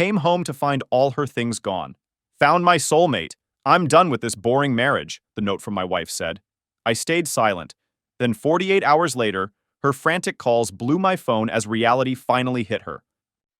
Came home to find all her things gone. Found my soulmate. I'm done with this boring marriage, the note from my wife said. I stayed silent. Then 48 hours later, her frantic calls blew my phone as reality finally hit her.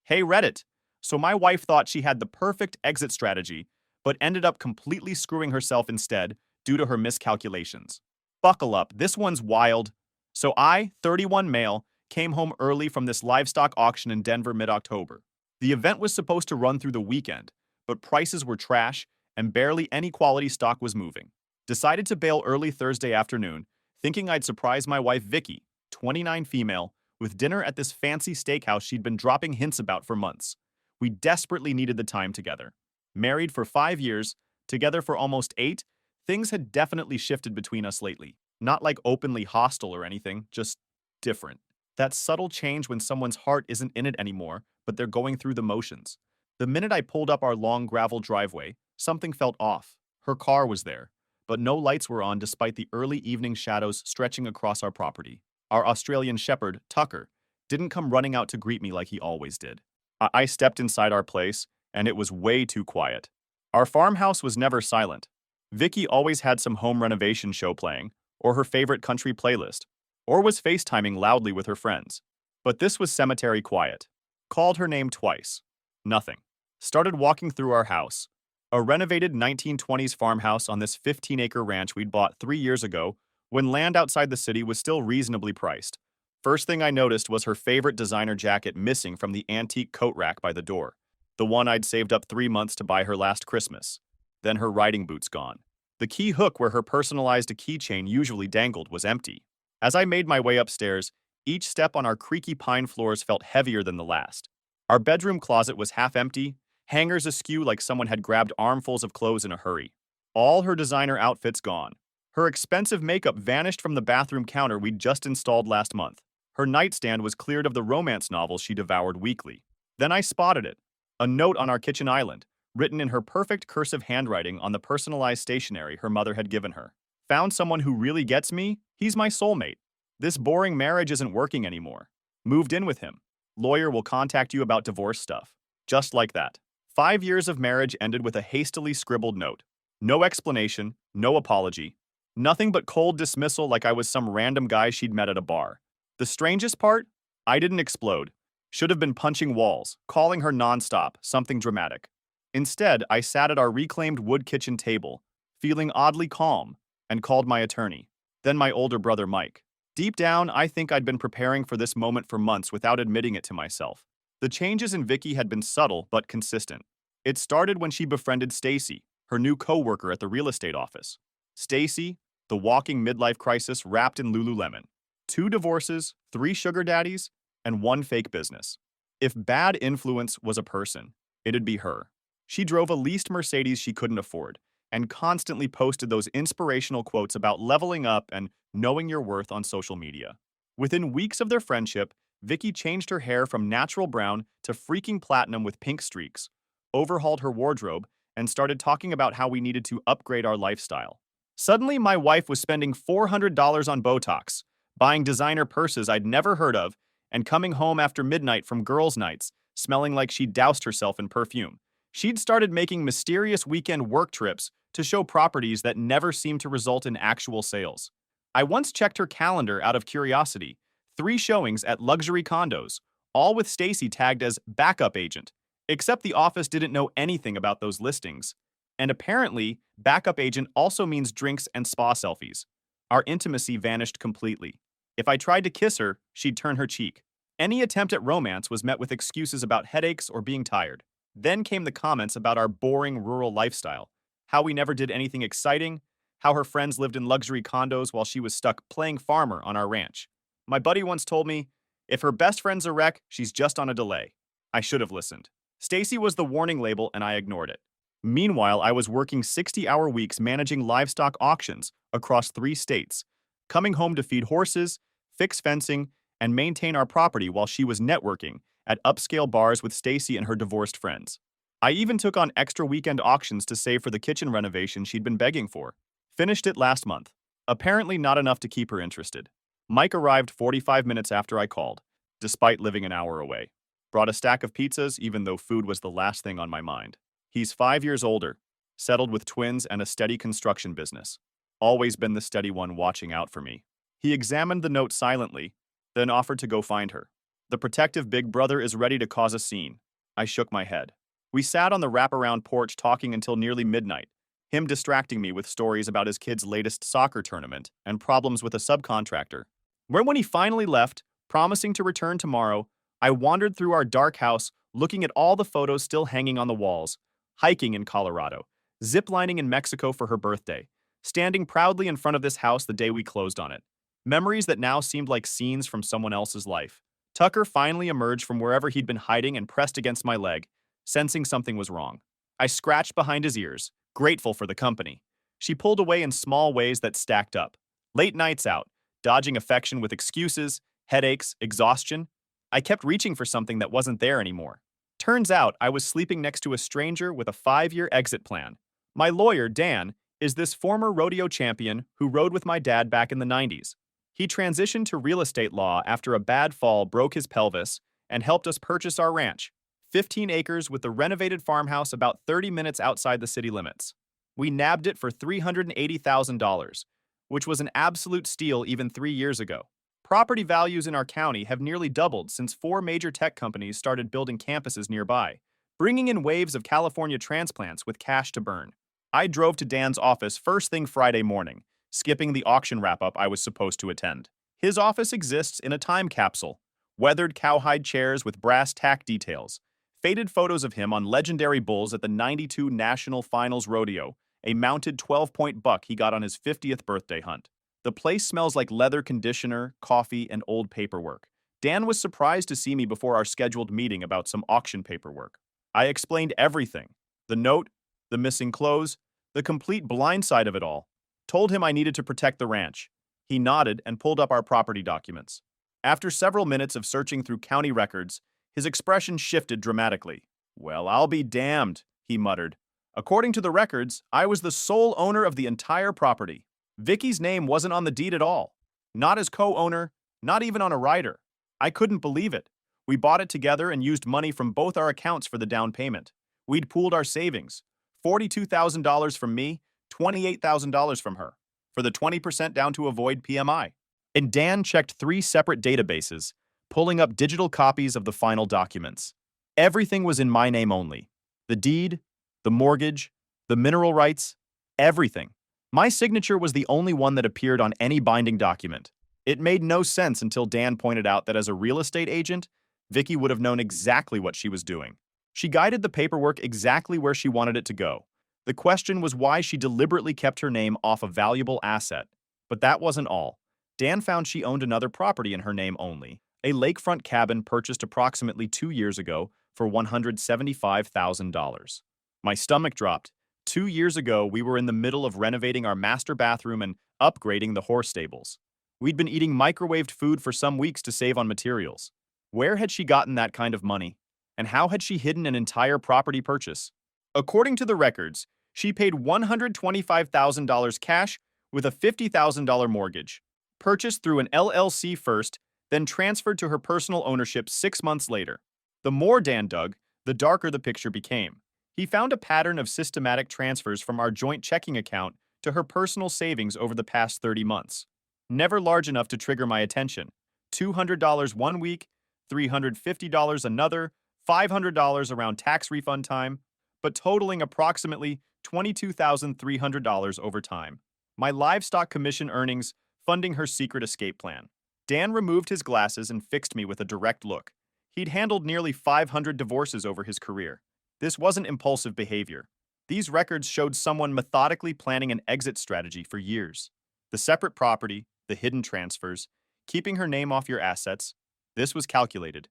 Hey Reddit. So my wife thought she had the perfect exit strategy, but ended up completely screwing herself instead due to her miscalculations. Buckle up, this one's wild. So I, 31 male, came home early from this livestock auction in Denver mid-October. The event was supposed to run through the weekend, but prices were trash and barely any quality stock was moving. Decided to bail early Thursday afternoon, thinking I'd surprise my wife Vicky, 29 female, with dinner at this fancy steakhouse she'd been dropping hints about for months. We desperately needed the time together. Married for 5 years, together for almost 8, things had definitely shifted between us lately. Not like openly hostile or anything, just different. That subtle change when someone's heart isn't in it anymore, but they're going through the motions. The minute I pulled up our long gravel driveway, something felt off. Her car was there, but no lights were on despite the early evening shadows stretching across our property. Our Australian shepherd, Tucker, didn't come running out to greet me like he always did. I stepped inside our place, and it was way too quiet. Our farmhouse was never silent. Vicky always had some home renovation show playing, or her favorite country playlist, or was FaceTiming loudly with her friends. But this was cemetery quiet. Called her name twice. Nothing. Started walking through our house. A renovated 1920s farmhouse on this 15-acre ranch we'd bought 3 years ago when land outside the city was still reasonably priced. First thing I noticed was her favorite designer jacket missing from the antique coat rack by the door, the one I'd saved up 3 months to buy her last Christmas. Then her riding boots gone. The key hook where her personalized keychain usually dangled was empty. As I made my way upstairs, each step on our creaky pine floors felt heavier than the last. Our bedroom closet was half empty, hangers askew like someone had grabbed armfuls of clothes in a hurry. All her designer outfits gone. Her expensive makeup vanished from the bathroom counter we'd just installed last month. Her nightstand was cleared of the romance novels she devoured weekly. Then I spotted it. A note on our kitchen island, written in her perfect cursive handwriting on the personalized stationery her mother had given her. Found someone who really gets me? He's my soulmate. This boring marriage isn't working anymore. Moved in with him. Lawyer will contact you about divorce stuff. Just like that. 5 years of marriage ended with a hastily scribbled note. No explanation, no apology. Nothing but cold dismissal like I was some random guy she'd met at a bar. The strangest part? I didn't explode. Should have been punching walls, calling her nonstop, something dramatic. Instead, I sat at our reclaimed wood kitchen table, feeling oddly calm, and called my attorney. Then my older brother Mike. Deep down, I think I'd been preparing for this moment for months without admitting it to myself. The changes in Vicky had been subtle but consistent. It started when she befriended Stacy, her new co-worker at the real estate office. Stacy, the walking midlife crisis wrapped in Lululemon. 2 divorces, 3 sugar daddies, and 1 fake business. If bad influence was a person, it'd be her. She drove a leased Mercedes she couldn't afford, and constantly posted those inspirational quotes about leveling up and knowing your worth on social media. Within weeks of their friendship, Vicky changed her hair from natural brown to freaking platinum with pink streaks, overhauled her wardrobe, and started talking about how we needed to upgrade our lifestyle. Suddenly, my wife was spending $400 on Botox, buying designer purses I'd never heard of, and coming home after midnight from girls' nights, smelling like she'd doused herself in perfume. She'd started making mysterious weekend work trips to show properties that never seemed to result in actual sales. I once checked her calendar out of curiosity. 3 showings at luxury condos, all with Stacy tagged as backup agent, except the office didn't know anything about those listings. And apparently, backup agent also means drinks and spa selfies. Our intimacy vanished completely. If I tried to kiss her, she'd turn her cheek. Any attempt at romance was met with excuses about headaches or being tired. Then came the comments about our boring rural lifestyle, how we never did anything exciting, how her friends lived in luxury condos while she was stuck playing farmer on our ranch. My buddy once told me, if her best friend's a wreck, she's just on a delay. I should have listened. Stacy was the warning label and I ignored it. Meanwhile, I was working 60-hour weeks managing livestock auctions across 3 states, coming home to feed horses, fix fencing, and maintain our property while she was networking at upscale bars with Stacy and her divorced friends. I even took on extra weekend auctions to save for the kitchen renovation she'd been begging for. Finished it last month. Apparently not enough to keep her interested. Mike arrived 45 minutes after I called, despite living an hour away. Brought a stack of pizzas, even though food was the last thing on my mind. He's 5 years older, settled with twins and a steady construction business. Always been the steady one watching out for me. He examined the note silently, then offered to go find her. The protective big brother is ready to cause a scene. I shook my head. We sat on the wraparound porch talking until nearly midnight, him distracting me with stories about his kid's latest soccer tournament and problems with a subcontractor. When he finally left, promising to return tomorrow, I wandered through our dark house, looking at all the photos still hanging on the walls, hiking in Colorado, ziplining in Mexico for her birthday, standing proudly in front of this house the day we closed on it. Memories that now seemed like scenes from someone else's life. Tucker finally emerged from wherever he'd been hiding and pressed against my leg, sensing something was wrong. I scratched behind his ears, grateful for the company. She pulled away in small ways that stacked up. Late nights out, dodging affection with excuses, headaches, exhaustion. I kept reaching for something that wasn't there anymore. Turns out I was sleeping next to a stranger with a 5-year exit plan. My lawyer, Dan, is this former rodeo champion who rode with my dad back in the 90s. He transitioned to real estate law after a bad fall broke his pelvis and helped us purchase our ranch, 15 acres with a renovated farmhouse about 30 minutes outside the city limits. We nabbed it for $380,000, which was an absolute steal even 3 years ago. Property values in our county have nearly doubled since 4 major tech companies started building campuses nearby, bringing in waves of California transplants with cash to burn. I drove to Dan's office first thing Friday morning, skipping the auction wrap-up I was supposed to attend. His office exists in a time capsule, weathered cowhide chairs with brass tack details, faded photos of him on legendary bulls at the '92 National Finals Rodeo, a mounted 12-point buck he got on his 50th birthday hunt. The place smells like leather conditioner, coffee, and old paperwork. Dan was surprised to see me before our scheduled meeting about some auction paperwork. I explained everything: the note, the missing clothes, the complete blind side of it all. Told him I needed to protect the ranch. He nodded and pulled up our property documents. After several minutes of searching through county records, his expression shifted dramatically. "Well, I'll be damned," he muttered. "According to the records, I was the sole owner of the entire property. Vicky's name wasn't on the deed at all. Not as co-owner, not even on a rider. I couldn't believe it. We bought it together and used money from both our accounts for the down payment. We'd pooled our savings. $42,000 from me, $28,000 from her, for the 20% down to avoid PMI." And Dan checked 3 separate databases, pulling up digital copies of the final documents. Everything was in my name only. The deed, the mortgage, the mineral rights, everything. My signature was the only one that appeared on any binding document. It made no sense until Dan pointed out that as a real estate agent, Vicky would have known exactly what she was doing. She guided the paperwork exactly where she wanted it to go. The question was why she deliberately kept her name off a valuable asset. But that wasn't all. Dan found she owned another property in her name only, a lakefront cabin purchased approximately 2 years ago for $175,000. My stomach dropped. 2 years ago, we were in the middle of renovating our master bathroom and upgrading the horse stables. We'd been eating microwaved food for some weeks to save on materials. Where had she gotten that kind of money? And how had she hidden an entire property purchase? According to the records, she paid $125,000 cash with a $50,000 mortgage, purchased through an LLC first, then transferred to her personal ownership 6 months later. The more Dan dug, the darker the picture became. He found a pattern of systematic transfers from our joint checking account to her personal savings over the past 30 months. Never large enough to trigger my attention. $200 one week, $350 another, $500 around tax refund time, but totaling approximately $22,300 over time. My livestock commission earnings funding her secret escape plan. Dan removed his glasses and fixed me with a direct look. He'd handled nearly 500 divorces over his career. This wasn't impulsive behavior. These records showed someone methodically planning an exit strategy for years. The separate property, the hidden transfers, keeping her name off your assets, this was calculated.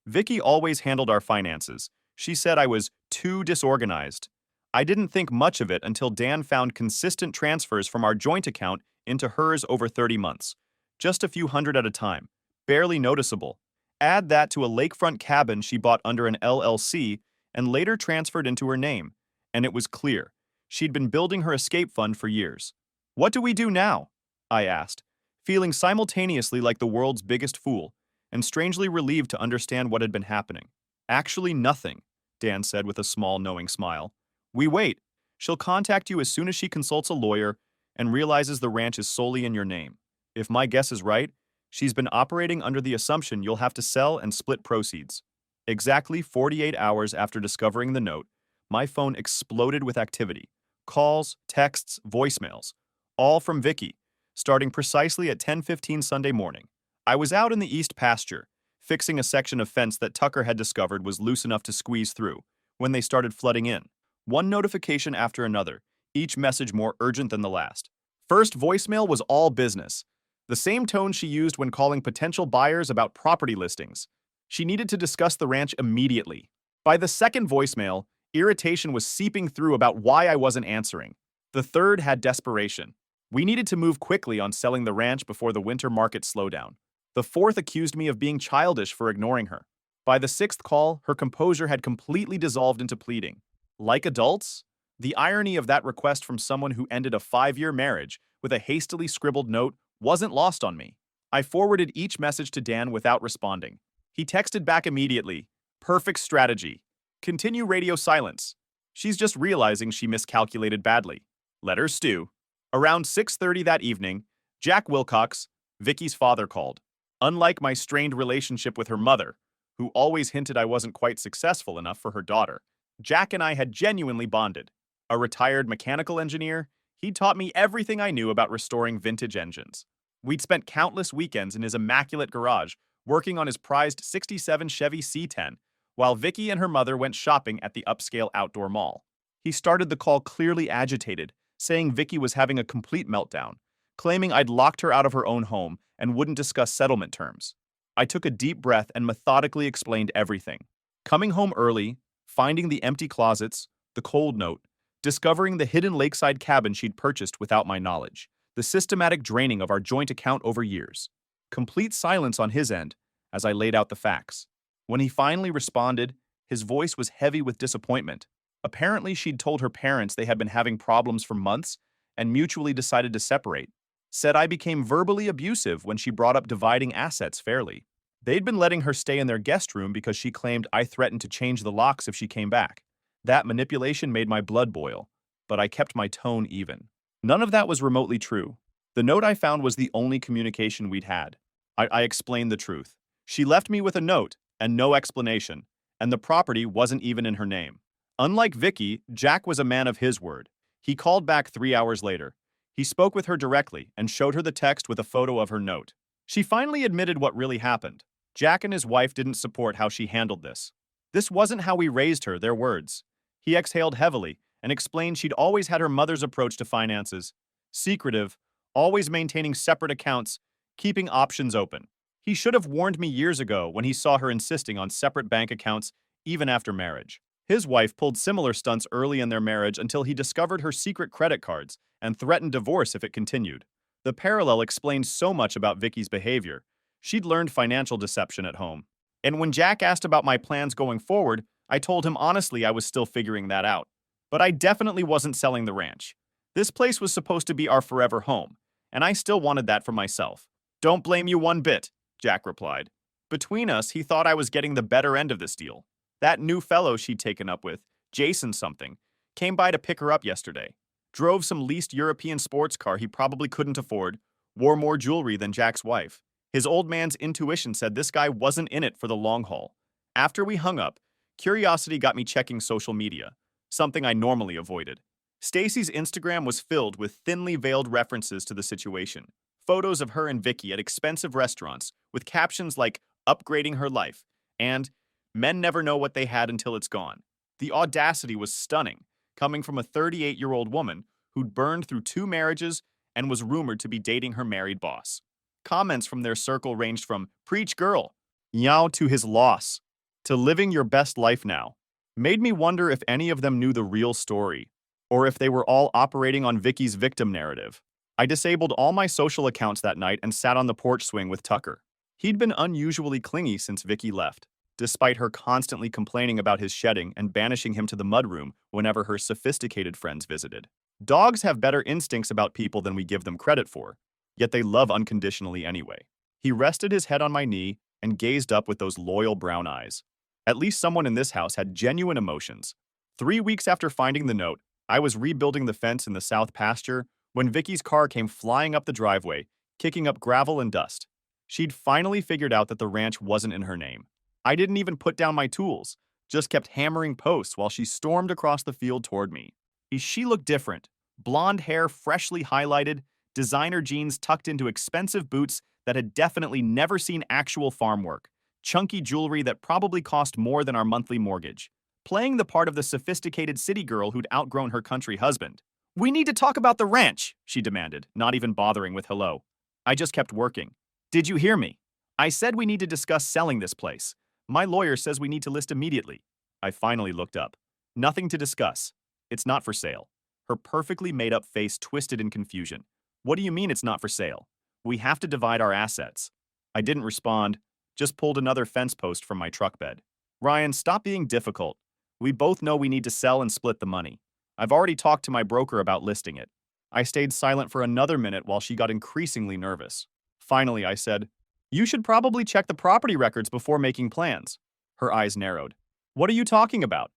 Vicky always handled our finances. She said I was too disorganized. I didn't think much of it until Dan found consistent transfers from our joint account into hers over 30 months. Just a few hundred at a time, barely noticeable. Add that to a lakefront cabin she bought under an LLC and later transferred into her name, and it was clear. She'd been building her escape fund for years. "What do we do now?" I asked, feeling simultaneously like the world's biggest fool and strangely relieved to understand what had been happening. Actually, nothing, Dan said with a small, knowing smile. We wait. She'll contact you as soon as she consults a lawyer and realizes the ranch is solely in your name. If my guess is right, she's been operating under the assumption you'll have to sell and split proceeds. Exactly 48 hours after discovering the note, my phone exploded with activity. Calls, texts, voicemails, all from Vicky, starting precisely at 10:15 Sunday morning. I was out in the east pasture, fixing a section of fence that Tucker had discovered was loose enough to squeeze through, when they started flooding in. One notification after another, each message more urgent than the last. First voicemail was all business, the same tone she used when calling potential buyers about property listings. She needed to discuss the ranch immediately. By the second voicemail, irritation was seeping through about why I wasn't answering. The third had desperation. We needed to move quickly on selling the ranch before the winter market slowdown. The fourth accused me of being childish for ignoring her. By the sixth call, her composure had completely dissolved into pleading. Like adults? The irony of that request from someone who ended a 5-year marriage with a hastily scribbled note wasn't lost on me. I forwarded each message to Dan without responding. He texted back immediately. Perfect strategy. Continue radio silence. She's just realizing she miscalculated badly. Let her stew. Around 6:30 that evening, Jack Wilcox, Vicky's father, called. Unlike my strained relationship with her mother, who always hinted I wasn't quite successful enough for her daughter, Jack and I had genuinely bonded. A retired mechanical engineer, he taught me everything I knew about restoring vintage engines. We'd spent countless weekends in his immaculate garage, working on his prized '67 Chevy C10, while Vicky and her mother went shopping at the upscale outdoor mall. He started the call clearly agitated, saying Vicky was having a complete meltdown, claiming I'd locked her out of her own home and wouldn't discuss settlement terms. I took a deep breath and methodically explained everything. Coming home early, finding the empty closets, the cold note, discovering the hidden lakeside cabin she'd purchased without my knowledge, the systematic draining of our joint account over years. Complete silence on his end as I laid out the facts. When he finally responded, his voice was heavy with disappointment. Apparently, she'd told her parents they had been having problems for months and mutually decided to separate. Said I became verbally abusive when she brought up dividing assets fairly. They'd been letting her stay in their guest room because she claimed I threatened to change the locks if she came back. That manipulation made my blood boil, but I kept my tone even. None of that was remotely true. The note I found was the only communication we'd had. I explained the truth. She left me with a note and no explanation, and the property wasn't even in her name. Unlike Vicky, Jack was a man of his word. He called back 3 hours later. He spoke with her directly and showed her the text with a photo of her note. She finally admitted what really happened. Jack and his wife didn't support how she handled this. This wasn't how we raised her, their words. He exhaled heavily and explained she'd always had her mother's approach to finances. Secretive, always maintaining separate accounts, keeping options open. He should have warned me years ago when he saw her insisting on separate bank accounts even after marriage. His wife pulled similar stunts early in their marriage until he discovered her secret credit cards and threatened divorce if it continued. The parallel explained so much about Vicky's behavior. She'd learned financial deception at home. And when Jack asked about my plans going forward, I told him honestly I was still figuring that out. But I definitely wasn't selling the ranch. This place was supposed to be our forever home, and I still wanted that for myself. Don't blame you one bit, Jack replied. Between us, he thought I was getting the better end of this deal. That new fellow she'd taken up with, Jason something, came by to pick her up yesterday. Drove some leased European sports car he probably couldn't afford, wore more jewelry than Jack's wife. His old man's intuition said this guy wasn't in it for the long haul. After we hung up, curiosity got me checking social media, something I normally avoided. Stacy's Instagram was filled with thinly veiled references to the situation. Photos of her and Vicky at expensive restaurants with captions like upgrading her life and men never know what they had until it's gone. The audacity was stunning, coming from a 38-year-old woman who'd burned through 2 marriages and was rumored to be dating her married boss. Comments from their circle ranged from "Preach girl," "Yow to his loss," to "Living your best life now." Made me wonder if any of them knew the real story, or if they were all operating on Vicky's victim narrative. I disabled all my social accounts that night and sat on the porch swing with Tucker. He'd been unusually clingy since Vicky left, despite her constantly complaining about his shedding and banishing him to the mudroom whenever her sophisticated friends visited. Dogs have better instincts about people than we give them credit for, yet they love unconditionally anyway. He rested his head on my knee and gazed up with those loyal brown eyes. At least someone in this house had genuine emotions. 3 weeks after finding the note, I was rebuilding the fence in the south pasture when Vicky's car came flying up the driveway, kicking up gravel and dust. She'd finally figured out that the ranch wasn't in her name. I didn't even put down my tools, just kept hammering posts while she stormed across the field toward me. She looked different. Blonde hair freshly highlighted, designer jeans tucked into expensive boots that had definitely never seen actual farm work, chunky jewelry that probably cost more than our monthly mortgage, playing the part of the sophisticated city girl who'd outgrown her country husband. "We need to talk about the ranch," she demanded, not even bothering with hello. I just kept working. "Did you hear me? I said we need to discuss selling this place. My lawyer says we need to list immediately." I finally looked up. "Nothing to discuss. It's not for sale." Her perfectly made-up face twisted in confusion. "What do you mean it's not for sale? We have to divide our assets." I didn't respond, just pulled another fence post from my truck bed. "Ryan, stop being difficult. We both know we need to sell and split the money. I've already talked to my broker about listing it." I stayed silent for another minute while she got increasingly nervous. Finally, I said, "You should probably check the property records before making plans." Her eyes narrowed. "What are you talking about?"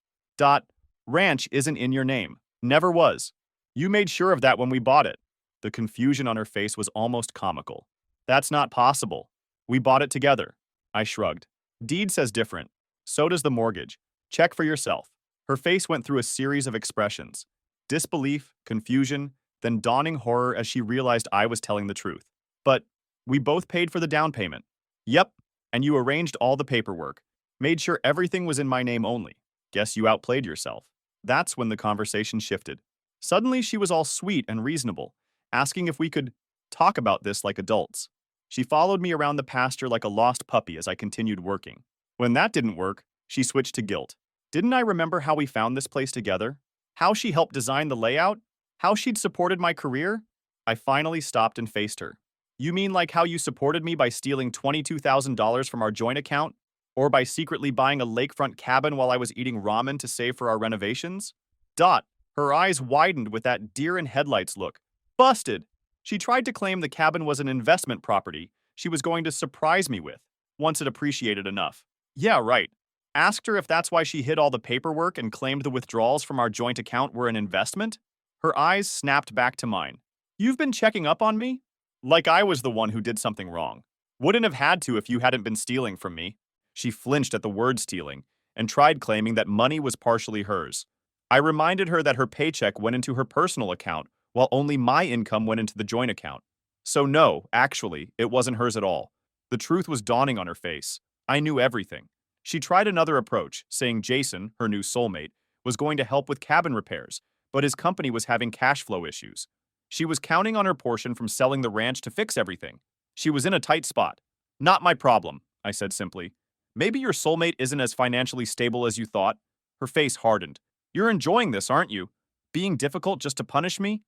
Ranch isn't in your name. Never was. You made sure of that when we bought it." The confusion on her face was almost comical. "That's not possible. We bought it together." I shrugged. "Deed says different. So does the mortgage. Check for yourself." Her face went through a series of expressions. Disbelief, confusion, then dawning horror as she realized I was telling the truth. "But we both paid for the down payment." "Yep, and you arranged all the paperwork. Made sure everything was in my name only. Guess you outplayed yourself." That's when the conversation shifted. Suddenly, she was all sweet and reasonable, asking if we could talk about this like adults. She followed me around the pasture like a lost puppy as I continued working. When that didn't work, she switched to guilt. Didn't I remember how we found this place together? How she helped design the layout? How she'd supported my career? I finally stopped and faced her. "You mean like how you supported me by stealing $22,000 from our joint account? Or by secretly buying a lakefront cabin while I was eating ramen to save for our renovations?" Her eyes widened with that deer in headlights look. "Busted!" She tried to claim the cabin was an investment property she was going to surprise me with, once it appreciated enough. Yeah, right. Asked her if that's why she hid all the paperwork and claimed the withdrawals from our joint account were an investment? Her eyes snapped back to mine. "You've been checking up on me?" Like I was the one who did something wrong. "Wouldn't have had to if you hadn't been stealing from me." She flinched at the word stealing and tried claiming that money was partially hers. I reminded her that her paycheck went into her personal account while only my income went into the joint account. So no, actually, it wasn't hers at all. The truth was dawning on her face. I knew everything. She tried another approach, saying Jason, her new soulmate, was going to help with cabin repairs, but his company was having cash flow issues. She was counting on her portion from selling the ranch to fix everything. She was in a tight spot. "Not my problem," I said simply. "Maybe your soulmate isn't as financially stable as you thought." Her face hardened. "You're enjoying this, aren't you? Being difficult just to punish me?"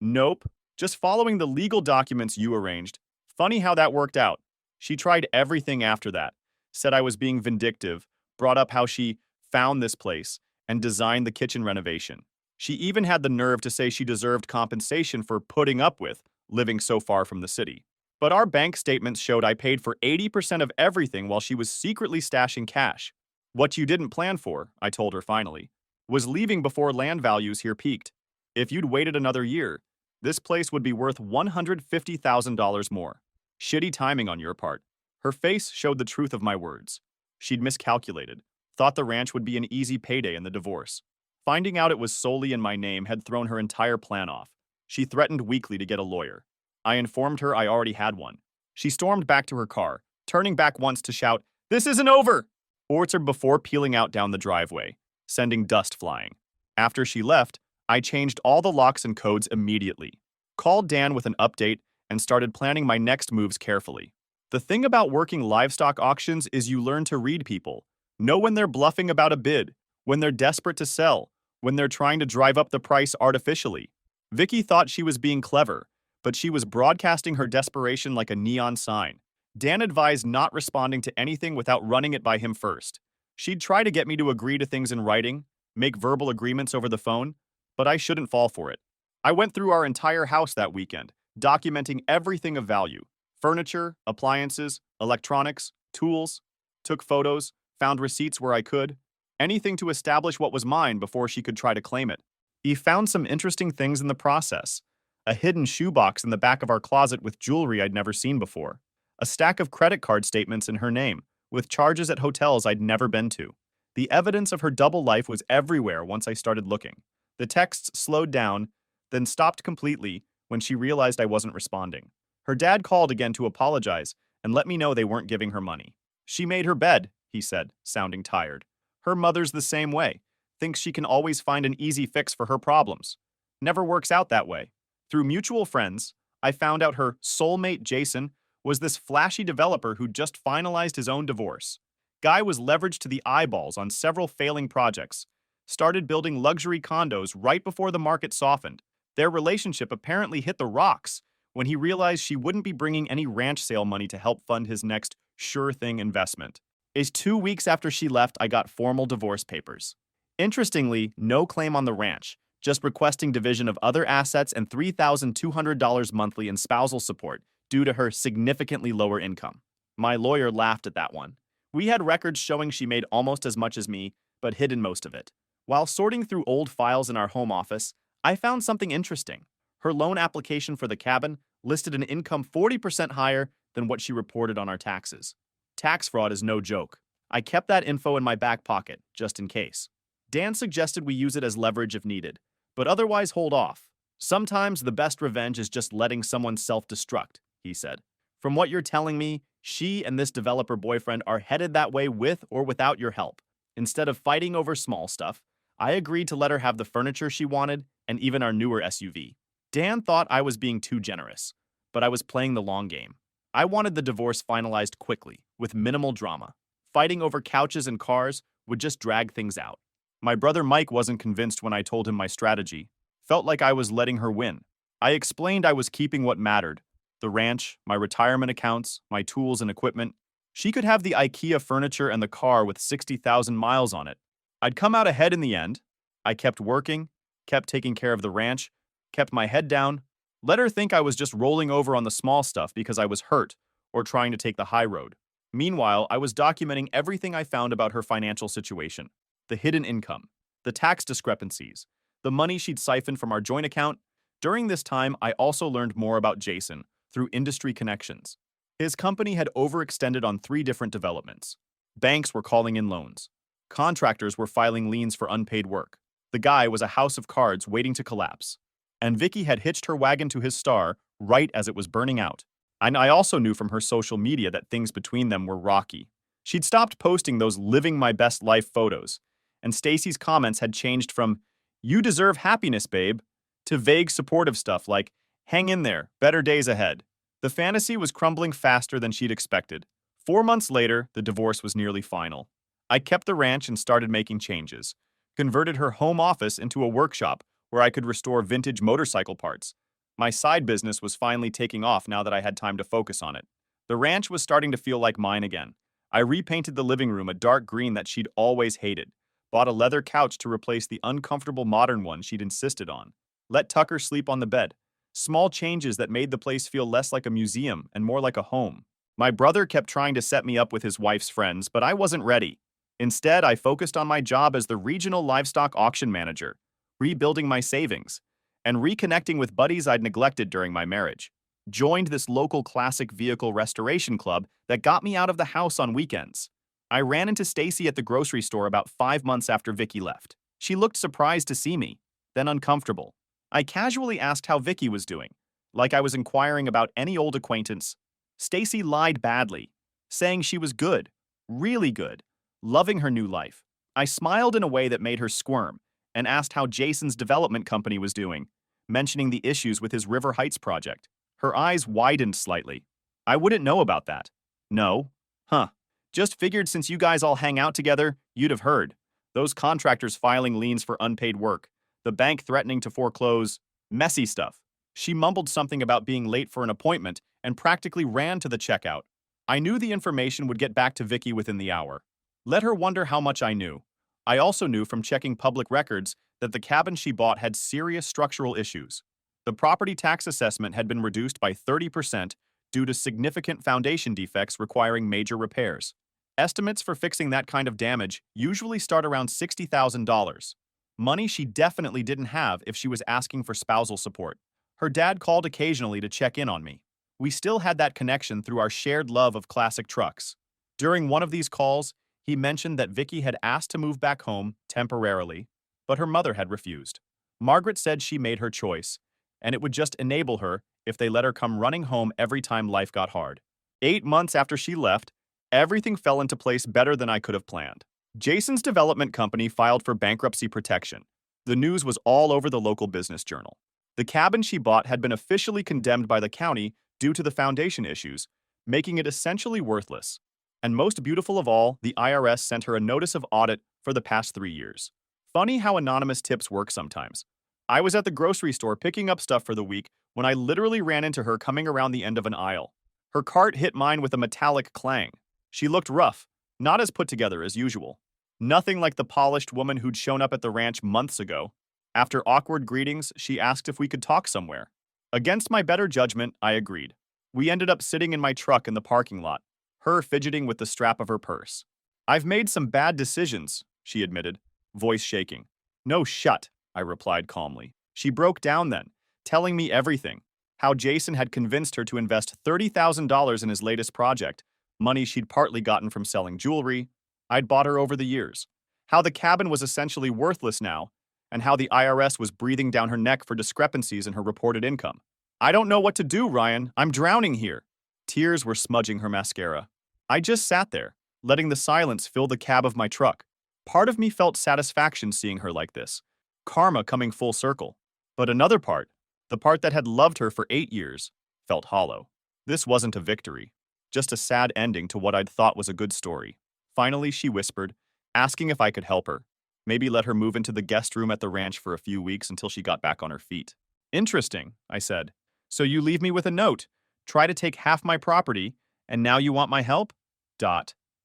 "Nope. Just following the legal documents you arranged. Funny how that worked out." She tried everything after that. Said I was being vindictive, brought up how she found this place, and designed the kitchen renovation. She even had the nerve to say she deserved compensation for putting up with living so far from the city. But our bank statements showed I paid for 80% of everything while she was secretly stashing cash. "What you didn't plan for," I told her finally, "was leaving before land values here peaked. If you'd waited another year, this place would be worth $150,000 more. Shitty timing on your part." Her face showed the truth of my words. She'd miscalculated, thought the ranch would be an easy payday in the divorce. Finding out it was solely in my name had thrown her entire plan off. She threatened weakly to get a lawyer. I informed her I already had one. She stormed back to her car, turning back once to shout, "This isn't over!" Orchard before peeling out down the driveway, sending dust flying. After she left, I changed all the locks and codes immediately, called Dan with an update, and started planning my next moves carefully. The thing about working livestock auctions is you learn to read people. Know when they're bluffing about a bid, when they're desperate to sell, when they're trying to drive up the price artificially. Vicky thought she was being clever, but she was broadcasting her desperation like a neon sign. Dan advised not responding to anything without running it by him first. She'd try to get me to agree to things in writing, make verbal agreements over the phone, but I shouldn't fall for it. I went through our entire house that weekend, documenting everything of value. Furniture, appliances, electronics, tools. Took photos, found receipts where I could, anything to establish what was mine before she could try to claim it. He found some interesting things in the process. A hidden shoebox in the back of our closet with jewelry I'd never seen before. A stack of credit card statements in her name, with charges at hotels I'd never been to. The evidence of her double life was everywhere once I started looking. The texts slowed down, then stopped completely when she realized I wasn't responding. Her dad called again to apologize and let me know they weren't giving her money. She made her bed, he said, sounding tired. Her mother's the same way. Thinks she can always find an easy fix for her problems. Never works out that way. Through mutual friends, I found out her soulmate Jason was this flashy developer who just finalized his own divorce. Guy was leveraged to the eyeballs on several failing projects. Started building luxury condos right before the market softened. Their relationship apparently hit the rocks when he realized she wouldn't be bringing any ranch sale money to help fund his next sure-thing investment. Is 2 weeks after she left, I got formal divorce papers. Interestingly, no claim on the ranch, just requesting division of other assets and $3,200 monthly in spousal support due to her significantly lower income. My lawyer laughed at that one. We had records showing she made almost as much as me, but hidden most of it. While sorting through old files in our home office, I found something interesting. Her loan application for the cabin listed an income 40% higher than what she reported on our taxes. Tax fraud is no joke. I kept that info in my back pocket, just in case. Dan suggested we use it as leverage if needed, but otherwise hold off. Sometimes the best revenge is just letting someone self-destruct, he said. From what you're telling me, she and this developer boyfriend are headed that way with or without your help. Instead of fighting over small stuff, I agreed to let her have the furniture she wanted and even our newer SUV. Dan thought I was being too generous, but I was playing the long game. I wanted the divorce finalized quickly, with minimal drama. Fighting over couches and cars would just drag things out. My brother Mike wasn't convinced when I told him my strategy. Felt like I was letting her win. I explained I was keeping what mattered. The ranch, my retirement accounts, my tools and equipment. She could have the IKEA furniture and the car with 60,000 miles on it. I'd come out ahead in the end. I kept working, kept taking care of the ranch, kept my head down, let her think I was just rolling over on the small stuff because I was hurt or trying to take the high road. Meanwhile, I was documenting everything I found about her financial situation. The hidden income, the tax discrepancies, the money she'd siphoned from our joint account. During this time, I also learned more about Jason through industry connections. His company had overextended on 3 different developments. Banks were calling in loans. Contractors were filing liens for unpaid work. The guy was a house of cards waiting to collapse. And Vicky had hitched her wagon to his star right as it was burning out. And I also knew from her social media that things between them were rocky. She'd stopped posting those living my best life photos, and Stacy's comments had changed from, "You deserve happiness, babe," to vague supportive stuff like, "Hang in there, better days ahead." The fantasy was crumbling faster than she'd expected. 4 months later, the divorce was nearly final. I kept the ranch and started making changes. Converted her home office into a workshop where I could restore vintage motorcycle parts. My side business was finally taking off now that I had time to focus on it. The ranch was starting to feel like mine again. I repainted the living room a dark green that she'd always hated. Bought a leather couch to replace the uncomfortable modern one she'd insisted on. Let Tucker sleep on the bed. Small changes that made the place feel less like a museum and more like a home. My brother kept trying to set me up with his wife's friends, but I wasn't ready. Instead, I focused on my job as the regional livestock auction manager, rebuilding my savings, and reconnecting with buddies I'd neglected during my marriage. Joined this local classic vehicle restoration club that got me out of the house on weekends. I ran into Stacy at the grocery store about 5 months after Vicky left. She looked surprised to see me, then uncomfortable. I casually asked how Vicky was doing, like I was inquiring about any old acquaintance. Stacy lied badly, saying she was good, really good, loving her new life. I smiled in a way that made her squirm and asked how Jason's development company was doing, mentioning the issues with his River Heights project. Her eyes widened slightly. I wouldn't know about that. No. Huh. Just figured since you guys all hang out together, you'd have heard. Those contractors filing liens for unpaid work. The bank threatening to foreclose. Messy stuff. She mumbled something about being late for an appointment and practically ran to the checkout. I knew the information would get back to Vicky within the hour. Let her wonder how much I knew. I also knew from checking public records that the cabin she bought had serious structural issues. The property tax assessment had been reduced by 30% due to significant foundation defects requiring major repairs. Estimates for fixing that kind of damage usually start around $60,000. Money she definitely didn't have if she was asking for spousal support. Her dad called occasionally to check in on me. We still had that connection through our shared love of classic trucks. During one of these calls, he mentioned that Vicky had asked to move back home temporarily, but her mother had refused. Margaret said she made her choice, and it would just enable her if they let her come running home every time life got hard. 8 months after she left, everything fell into place better than I could have planned. Jason's development company filed for bankruptcy protection. The news was all over the local business journal. The cabin she bought had been officially condemned by the county due to the foundation issues, making it essentially worthless. And most beautiful of all, the IRS sent her a notice of audit for the past 3 years. Funny how anonymous tips work sometimes. I was at the grocery store picking up stuff for the week when I literally ran into her coming around the end of an aisle. Her cart hit mine with a metallic clang. She looked rough, not as put together as usual. Nothing like the polished woman who'd shown up at the ranch months ago. After awkward greetings, she asked if we could talk somewhere. Against my better judgment, I agreed. We ended up sitting in my truck in the parking lot, her fidgeting with the strap of her purse. "I've made some bad decisions," she admitted, voice shaking. "No, shut," I replied calmly. She broke down then, telling me everything. How Jason had convinced her to invest $30,000 in his latest project, money she'd partly gotten from selling jewelry I'd bought her over the years. How the cabin was essentially worthless now, and how the IRS was breathing down her neck for discrepancies in her reported income. "I don't know what to do, Ryan. I'm drowning here." Tears were smudging her mascara. I just sat there, letting the silence fill the cab of my truck. Part of me felt satisfaction seeing her like this, karma coming full circle. But another part, the part that had loved her for 8 years, felt hollow. This wasn't a victory, just a sad ending to what I'd thought was a good story. Finally, she whispered, asking if I could help her. Maybe let her move into the guest room at the ranch for a few weeks until she got back on her feet. "Interesting," I said. "So you leave me with a note, try to take half my property, and now you want my help?"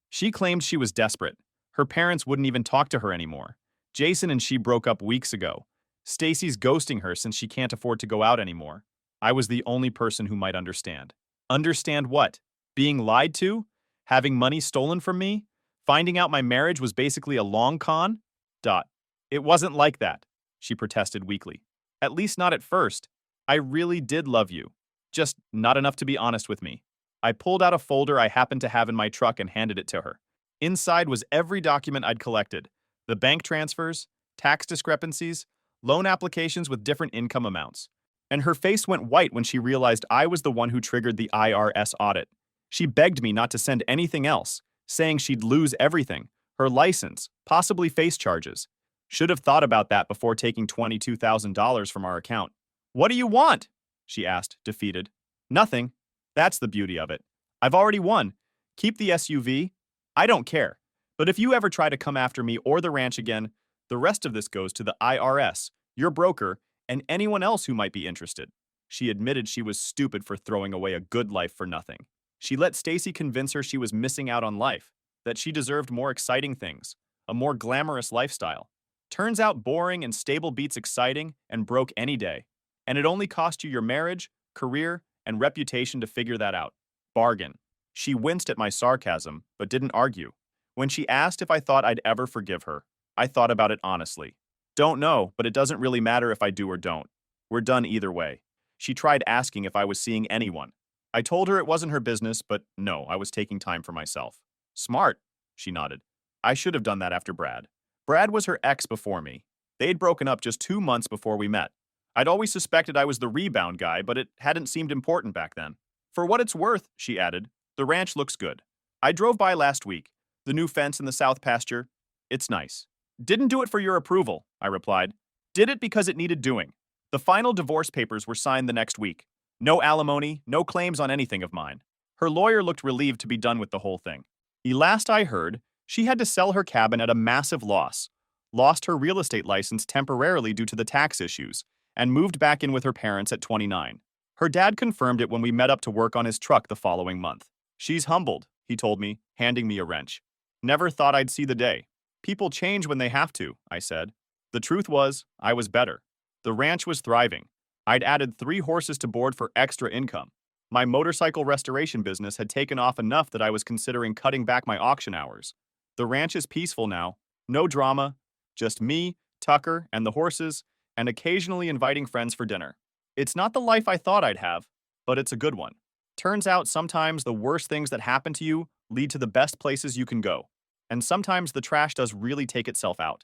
She claimed she was desperate. Her parents wouldn't even talk to her anymore. Jason and she broke up weeks ago. Stacy's ghosting her since she can't afford to go out anymore. I was the only person who might understand. Understand what? Being lied to? Having money stolen from me? Finding out my marriage was basically a long con? It wasn't like that, she protested weakly. At least not at first. I really did love you. Just not enough to be honest with me. I pulled out a folder I happened to have in my truck and handed it to her. Inside was every document I'd collected. The bank transfers, tax discrepancies, loan applications with different income amounts. And her face went white when she realized I was the one who triggered the IRS audit. She begged me not to send anything else, saying she'd lose everything, her license, possibly face charges. Should have thought about that before taking $22,000 from our account. "What do you want?" she asked, defeated. "Nothing. That's the beauty of it. I've already won. Keep the SUV. I don't care. But if you ever try to come after me or the ranch again, the rest of this goes to the IRS, your broker, and anyone else who might be interested." She admitted she was stupid for throwing away a good life for nothing. She let Stacy convince her she was missing out on life, that she deserved more exciting things, a more glamorous lifestyle. Turns out boring and stable beats exciting and broke any day. And it only cost you your marriage, career, and reputation to figure that out. Bargain. She winced at my sarcasm, but didn't argue. When she asked if I thought I'd ever forgive her, I thought about it honestly. Don't know, but it doesn't really matter if I do or don't. We're done either way. She tried asking if I was seeing anyone. I told her it wasn't her business, but no, I was taking time for myself. "Smart," she nodded. "I should have done that after Brad. Brad was her ex before me. They'd broken up just 2 months before we met. I'd always suspected I was the rebound guy, but it hadn't seemed important back then. For what it's worth," she added, "the ranch looks good. I drove by last week. The new fence in the south pasture. It's nice." "Didn't do it for your approval," I replied. "Did it because it needed doing." The final divorce papers were signed the next week. No alimony, no claims on anything of mine. Her lawyer looked relieved to be done with the whole thing. The last I heard, she had to sell her cabin at a massive loss, lost her real estate license temporarily due to the tax issues, and moved back in with her parents at 29. Her dad confirmed it when we met up to work on his truck the following month. "She's humbled," he told me, handing me a wrench. "Never thought I'd see the day." "People change when they have to," I said. The truth was, I was better. The ranch was thriving. I'd added 3 horses to board for extra income. My motorcycle restoration business had taken off enough that I was considering cutting back my auction hours. The ranch is peaceful now, no drama, just me, Tucker, and the horses, and occasionally inviting friends for dinner. It's not the life I thought I'd have, but it's a good one. Turns out sometimes the worst things that happen to you lead to the best places you can go. And sometimes the trash does really take itself out.